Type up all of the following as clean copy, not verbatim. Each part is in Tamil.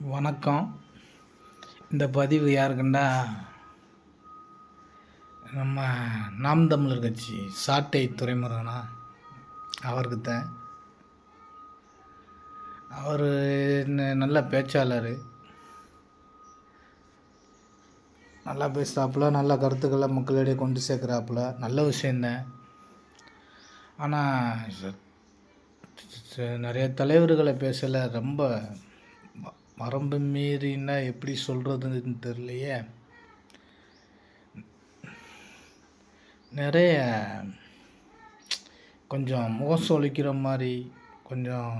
வணக்கம். இந்த பதிவு யாருக்குன்னா, நம்ம நாம் தமிழர் கட்சி சாட்டை துரைமுருகனா அவருக்கு தான். அவர் நல்ல பேச்சாளர், நல்லா பேசுகிறாப்புல, நல்ல கருத்துக்களை மக்களிடையே கொண்டு சேர்க்குறாப்புல, நல்ல விஷயந்தான். ஆனால் நிறைய தலைவர்களை பேசலை, ரொம்ப வரம்பு மீறினா எப்படி சொல்கிறதுன்னு தெரியலையே. நிறைய கொஞ்சம் முகம் சொலிக்கிற மாதிரி, கொஞ்சம்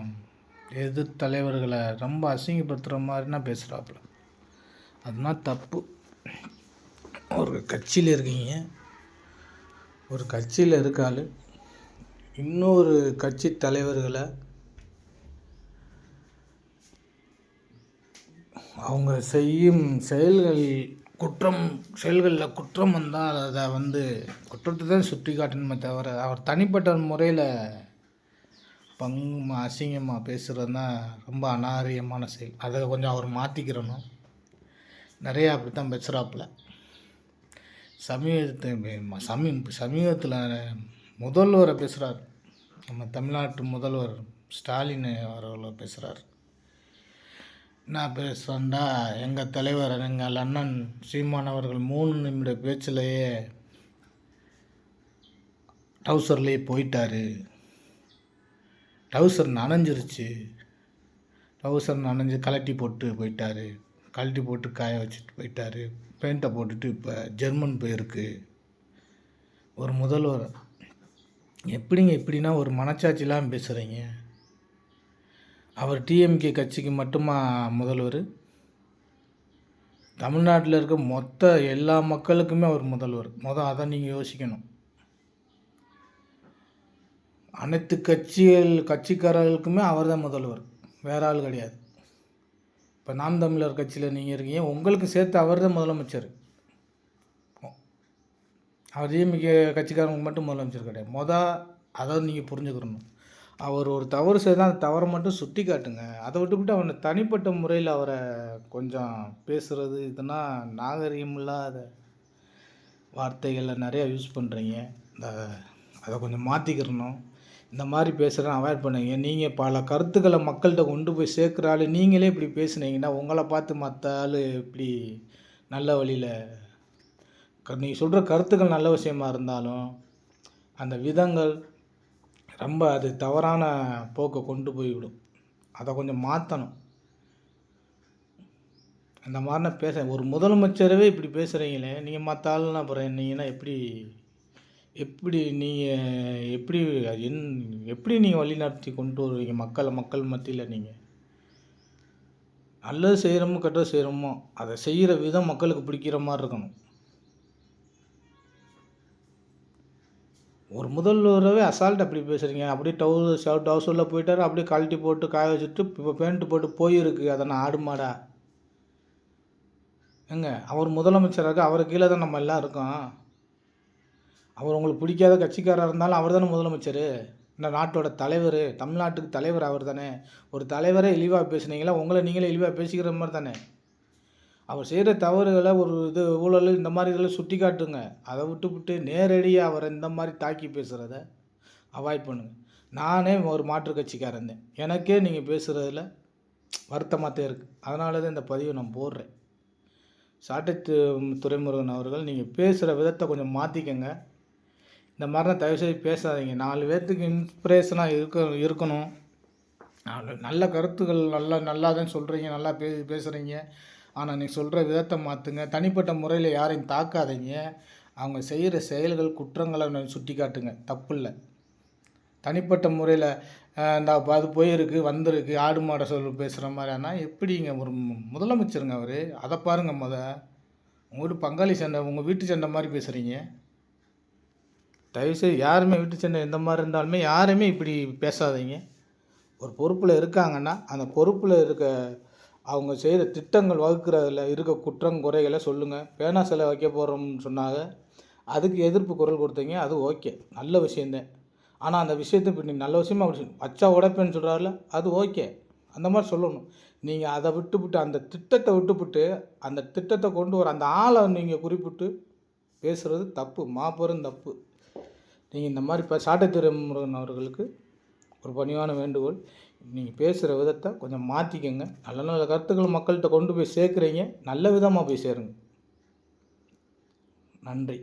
எதிர் தலைவர்களை ரொம்ப அசிங்கப்படுத்துகிற மாதிரினா பேசுகிறாப்புல. அதுதான் தப்பு. ஒரு கட்சியில் இருக்கீங்க, ஒரு கட்சியில் இருக்காள் இன்னொரு கட்சி தலைவர்களை அவங்க செய்யும் செயல்களில் குற்றம் வந்தால் அதை குற்றத்தை தான் சுட்டி காட்டணுமே தவிர, அவர் தனிப்பட்ட முறையில் அசிங்கமாக பேசுகிறது தான் ரொம்ப அநாகரிகமான செயல். அதை கொஞ்சம் அவர் மாற்றிக்கிறணும். நிறையா அப்படி தான் பேசுகிறாப்புல. சமீபத்தில் முதல்வரை பேசுகிறார், நம்ம தமிழ்நாட்டு முதல்வர் ஸ்டாலின் அவர்களை பேசுகிறார். என்ன பேசுகிறேன்டா, எங்கள் தலைவர் எங்கள் அண்ணன் சீமான் அவர்கள் 3 நிமிட பேச்சிலேயே டவுசர்லேயே போயிட்டார். டவுசர் நனைஞ்சிருச்சு, டவுசர் நனைஞ்சு கழட்டி போட்டு போயிட்டார், கழட்டி போட்டு காய வச்சுட்டு போயிட்டார், பெயிண்ட்டை போட்டுட்டு இப்போ ஜெர்மன் போயிருக்கு. ஒரு முதல்வர் எப்படின்னா ஒரு மனச்சாட்சிலாம் பேசுகிறீங்க? அவர் டிஎம்கே கட்சிக்கு மட்டுமா முதல்வர்? தமிழ்நாட்டில் இருக்க மொத்த எல்லா மக்களுக்குமே அவர் முதல்வர். அதை நீங்கள் யோசிக்கணும். அனைத்து கட்சிக்காரர்களுக்குமே அவர் தான் முதல்வர், வேற ஆள் கிடையாது. இப்போ நாம் தமிழர் கட்சியில் நீங்கள் இருக்கீங்க, உங்களுக்கு சேர்த்து அவர் தான் முதலமைச்சர். அவர் டிஎம்கே கட்சிக்காரங்களுக்கு மட்டும் முதலமைச்சர் கிடையாது. அதை நீங்கள் புரிஞ்சுக்கிறணும். அவர் ஒரு தவறு செய்தால் அந்த தவறை மட்டும் சுட்டி காட்டுங்க. அதை விட்டுவிட்டு அவனை தனிப்பட்ட முறையில் அவரை கொஞ்சம் பேசுகிறது, இதெல்லாம் நாகரிகம் இல்லாத வார்த்தைகளை நிறையா யூஸ் பண்ணுறீங்க. அதை கொஞ்சம் மாற்றிக்கிறணும். இந்த மாதிரி பேசுகிறேன் அவாய்ட் பண்ணுங்க. நீங்கள் பல கருத்துக்களை மக்கள்கிட்ட கொண்டு போய் சேர்க்குற ஆள் நீங்களே இப்படி பேசுனீங்கன்னா, உங்களை பார்த்து மற்ற ஆள் இப்படி நல்ல வழியில் நீங்கள் சொல்கிற கருத்துக்கள் நல்ல விஷயமா இருந்தாலும் அந்த விதங்கள் ரொம்ப அது தவறான போக்கை கொண்டு போய்விடும். அதை கொஞ்சம் மாற்றணும். அந்த மாதிரினா ஒரு முதலமைச்சரவே இப்படி பேசுகிறீங்களே, நீங்கள் மற்ற ஆளுன்னா அப்புறம் நீங்கன்னா எப்படி நீங்கள் எப்படி நீங்கள் வழி நடத்தி கொண்டு வருவீங்க மக்கள் மத்தியில்? நீங்கள் நல்லது செய்கிறோமோ கெட்டது செய்கிறோமோ அதை செய்கிற விதம் மக்களுக்கு பிடிக்கிற மாதிரி இருக்கணும். ஒரு முதல்வரவே அசால்ட் அப்படி பேசுகிறீங்க. அப்படியே டவுசரில் போயிட்டார், அப்படியே கழட்டி போட்டு காய வச்சுட்டு இப்போ பேண்ட்டு போட்டு போயிருக்கு. அதை நான் ஆடு மாடா அவர் முதலமைச்சராக அவர் கீழே தான் நம்ம எல்லாம் இருக்கோம். அவர் உங்களுக்கு பிடிக்காத கட்சிக்காரராக இருந்தாலும் அவர் தானே முதலமைச்சர், இந்த நாட்டோட தலைவர், தமிழ்நாட்டுக்கு தலைவர் அவர் தானே. ஒரு தலைவரே இழிவாக பேசுனீங்களா, உங்களை நீங்களே இழிவாக பேசிக்கிற மாதிரி தானே. அவர் செய்கிற தவறுகளை ஒரு ஊழல் இந்த மாதிரி இதெல்லாம் சுட்டி காட்டுங்க. அதை விட்டு நேரடியாக அவரை இந்த மாதிரி தாக்கி பேசுகிறத அவாய்ட் பண்ணுங்கள். நானே ஒரு மாற்றுக் கட்சிக்காரன் தான், எனக்கே நீங்கள் பேசுகிறதுல வருத்தமாக தான் இருக்குது. அதனால தான் இந்த பதிவை நான் போடுறேன். சாட்டை துரைமுருகன் அவர்கள், நீங்கள் பேசுகிற விதத்தை கொஞ்சம் மாற்றிக்கங்க. இந்த மாதிரிலாம் தயவுசெய்து பேசாதீங்க. 4 பேர்த்துக்கு இன்ஸ்பிரேஷனாக இருக்கணும். நல்ல கருத்துக்கள் நல்லா தான் சொல்கிறீங்க, நல்லா பேசுகிறீங்க. ஆனால் நீங்கள் சொல்கிற விதத்தை மாற்றுங்க. தனிப்பட்ட முறையில் யாரையும் தாக்காதீங்க. அவங்க செய்கிற செயல்கள் குற்றங்களை சுட்டி காட்டுங்க, தப்பு இல்லை. தனிப்பட்ட முறையில் அது போயிருக்கு வந்திருக்கு ஆடு மாடை பேசுகிற மாதிரி ஆனால் எப்படிங்க ஒரு முதலமைச்சருங்க அவர்? அதை பாருங்கள். உங்கள் வீட்டு பங்காளி சண்டை, உங்கள் வீட்டு சண்டை மாதிரி பேசுகிறீங்க. தயவுசெய்து யாருமே வீட்டு சண்டை எந்த மாதிரி இருந்தாலுமே யாருமே இப்படி பேசாதீங்க. ஒரு பொறுப்பில் இருக்காங்கன்னா அந்த பொறுப்பில் அவங்க செய்கிற திட்டங்கள் வகுக்கிறதுல இருக்க குறைகளை சொல்லுங்கள். பேனா சிலை வைக்க போகிறோம்னு சொன்னாங்க, அதுக்கு எதிர்ப்பு குரல் கொடுத்தீங்க, அது ஓகே, நல்ல விஷயந்தான். ஆனால் அந்த விஷயத்தை இப்போ நீங்கள் நல்ல விஷயமா வச்சா உடைப்பேன்னு சொல்கிறாருல, அது ஓகே, அந்த மாதிரி சொல்லணும். நீங்கள் அதை விட்டுப்புட்டு அந்த திட்டத்தை விட்டுப்புட்டு அந்த திட்டத்தை கொண்டு வர அந்த ஆளை நீங்கள் குறிப்பிட்டு பேசுகிறது தப்பு, மாபெரும் தப்பு. நீங்கள் இந்த மாதிரி இப்போ சாட்டை துரைமுருகன் அவர்களுக்கு ஒரு பணிவான வேண்டுகோள், நீங்கள் பேசுகிற விதத்தை கொஞ்சம் மாற்றிக்கங்க. நல்ல நல்ல கருத்துக்களை மக்கள்கிட்ட கொண்டு போய் சேர்க்குறீங்க, நல்ல விதமாக போய் சேருங்க. நன்றி.